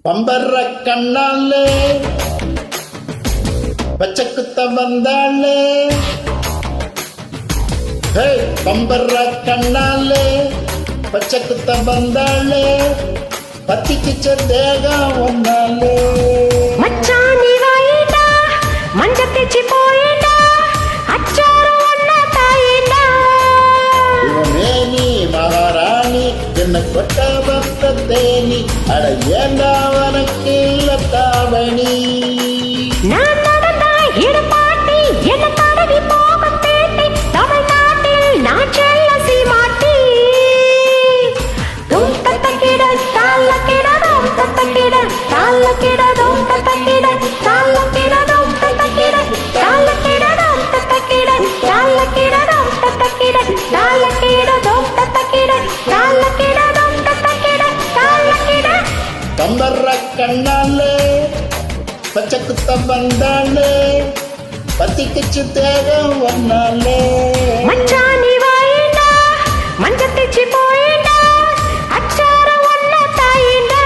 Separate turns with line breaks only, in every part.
பம்பர கண்ணாலே பச்சக்குத்த வந்தாலே பம்பர கண்ணாலே பச்சக்குத்த வந்தாலே பத்திக்கிச்ச தேகம் ஒன்னாலே
மச்சானி வாயிடா மஞ்ச தேச்சி போயிடா அச்சாரம் ஒன்னா தாயிடா
இவனேனி மகாராணி என்ன கொட்ட வந்த தேனி அட ஏண்டா உனக்கு இல்ல தாவணி
நான் நடந்தா இடுபாட்டி என்ன தடவி போக பேட்டி தமிழ்நாட்டில் நான் செல்ல சீமாட்டி தும் தத்தக்கிட தாள கிட தும் தத்தக்கிட தாள கிட தும் தத்தக்கிட தாள கிட தும் தத்தக்கிட தாள கிட தும் தத்தக்கிட தாள கிட தும் தத்தக்கிட தாள கிட தும் தத்தக்கிட தாள கிட தும் தத்தக்கிட தாள கிட
பம்பர கண்ணாலே பச்சக்குத்த வந்தாலே பத்திக்கிச்சு தேகம் ஒன்னாலே
மச்சானி வாயிடா மஞ்ச தேச்சி போயிடா அச்சாரம் ஒன்னா தாயிடா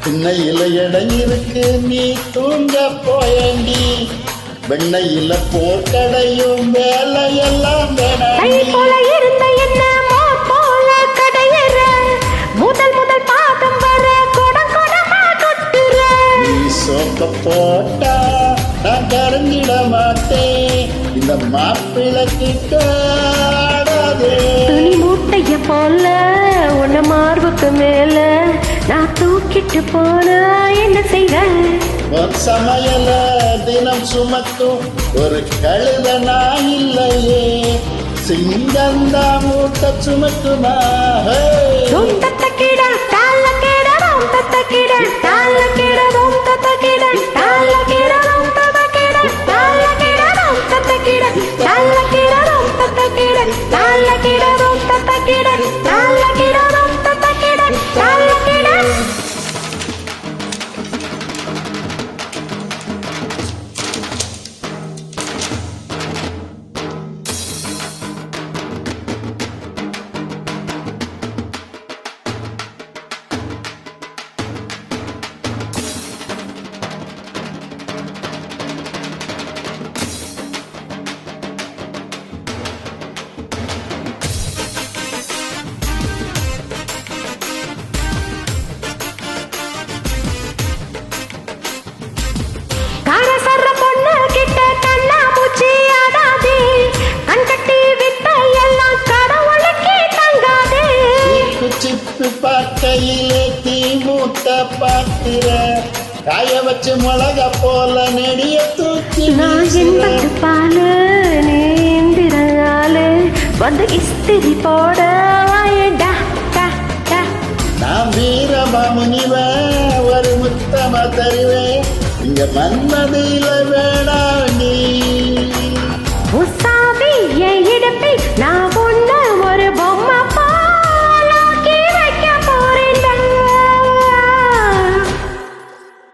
திண்ணையில இடம் இருக்கு நீ தூங்க போயண்டி வெண்ணையில போர்க்கடையும் வேலையெல்லாம்
கை
வேணாண்டி
போல இருந்த என்ன மோர் போல கடையற முதல் பாகம் வர கொடம் கொடமா கொட்டுற
நீ சோக்க போட்டா நான் கரைஞ்சிட மாட்டேன் இந்த மாப்பிள்ளை கிட்ட ஆடாதே.
துணி மூட்டைய போல உன்ன மார்புக்கு மேல நான் தூக்கிட்டு போன என்ன செய்த
உன் சமையல தினம் சுமக்கும் ஒரு கழுத நான் இல்லையே சிங்கந்தா மூட்டை சுமக்குமா ஹே.
தும் தத்தக்கிட தாள கிட தும் தத்தக்கிட தாள கிட தும் தத்தக்கிட தாள கிட தும் தத்தக்கிட தாள கிட தும் தத்தக்கிட தாள கிட தும் தத்தக்கிட தாள கிட தும் தத்தக்கிட தாள கிட தும் தத்தக்கிட தாள கிட காரசர பொண்ணு கிட்ட கண்ணா மூச்சி ஆடாதே கண் கட்டி விட்ட எல்லாம் கடவுளுக்கே தங்காதே
சிப்பு பார்க்கையிலே தீ மூட்ட பார்க்கிற காய வச்சு மிளக போல நெடிய தூக்கி
நான்
வீசுற.
என்பது பாலு நீந்திராலு வந்து இஸ்திரி போட வாயடா டா டா
நான் வீரமா முனிவன் ஒரு முத்தமா தருவேன் இங்க மன்மதியில வேணாம் நீ
உசாவி என் இடுப்பில் நான் ஒண்ணு ஒரு பொம்மை போலாக்கி வைக்க போறேன்டா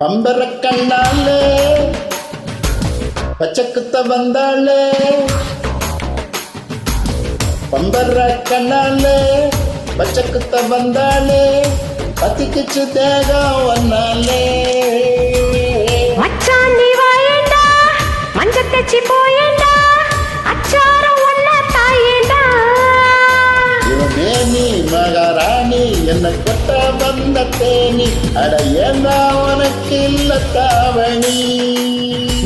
பம்பர கண்ணாலே பச்சக்குத்த வந்தாலே பம்பர கண்ணாலே பச்சக்குத்த வந்தாலே பத்திக்கிச்சு தேகம் ஒன்னாலே
மச்சானி வாயேண்டா மஞ்ச தேச்சி போயேண்டா அச்சாரம் ஒன்னா தாயேண்டா
இவனேனி மகாராணி என்ன கொட்ட வந்த தேனி அட ஏண்டா உனக்கு இல்ல தாவணி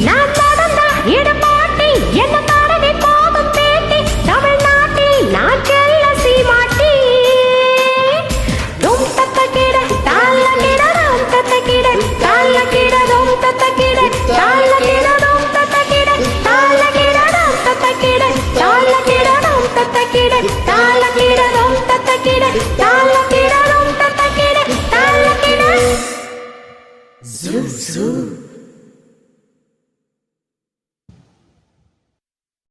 நான் நடந்தா இடுபாட்டி என்ன தடவி போகும் Zoo, zoo.